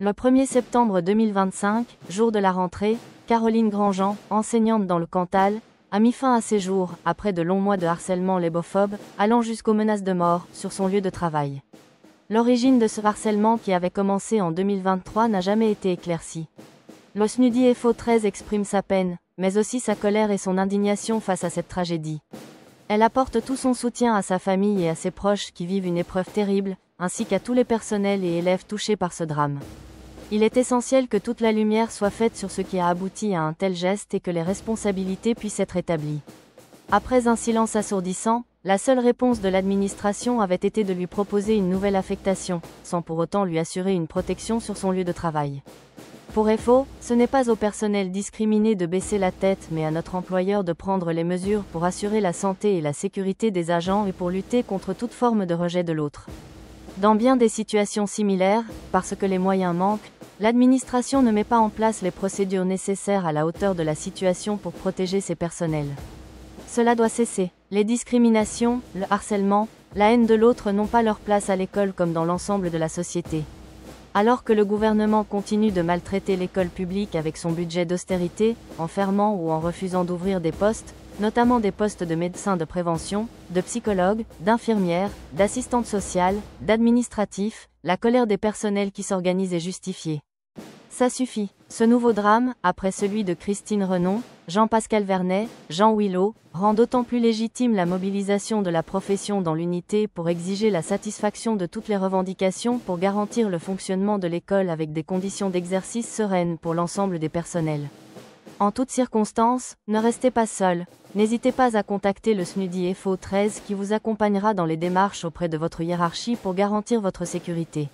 Le 1er septembre 2025, jour de la rentrée, Caroline Grandjean, enseignante dans le Cantal, a mis fin à ses jours, après de longs mois de harcèlement lébophobe, allant jusqu'aux menaces de mort, sur son lieu de travail. L'origine de ce harcèlement qui avait commencé en 2023 n'a jamais été éclaircie. Le SNUDI FO 13 exprime sa peine, mais aussi sa colère et son indignation face à cette tragédie. Elle apporte tout son soutien à sa famille et à ses proches qui vivent une épreuve terrible, ainsi qu'à tous les personnels et élèves touchés par ce drame. Il est essentiel que toute la lumière soit faite sur ce qui a abouti à un tel geste et que les responsabilités puissent être établies. Après un silence assourdissant, la seule réponse de l'administration avait été de lui proposer une nouvelle affectation, sans pour autant lui assurer une protection sur son lieu de travail. Pour FO, ce n'est pas au personnel discriminé de baisser la tête mais à notre employeur de prendre les mesures pour assurer la santé et la sécurité des agents et pour lutter contre toute forme de rejet de l'autre. Dans bien des situations similaires, parce que les moyens manquent, l'administration ne met pas en place les procédures nécessaires à la hauteur de la situation pour protéger ses personnels. Cela doit cesser. Les discriminations, le harcèlement, la haine de l'autre n'ont pas leur place à l'école comme dans l'ensemble de la société. Alors que le gouvernement continue de maltraiter l'école publique avec son budget d'austérité, en fermant ou en refusant d'ouvrir des postes, notamment des postes de médecins de prévention, de psychologues, d'infirmières, d'assistantes sociales, d'administratifs, la colère des personnels qui s'organisent est justifiée. Ça suffit. Ce nouveau drame, après celui de Christine Renon, Jean-Pascal Vernet, Jean Willow, rend d'autant plus légitime la mobilisation de la profession dans l'unité pour exiger la satisfaction de toutes les revendications pour garantir le fonctionnement de l'école avec des conditions d'exercice sereines pour l'ensemble des personnels. En toutes circonstances, ne restez pas seul. N'hésitez pas à contacter le SNUDI FO 13 qui vous accompagnera dans les démarches auprès de votre hiérarchie pour garantir votre sécurité.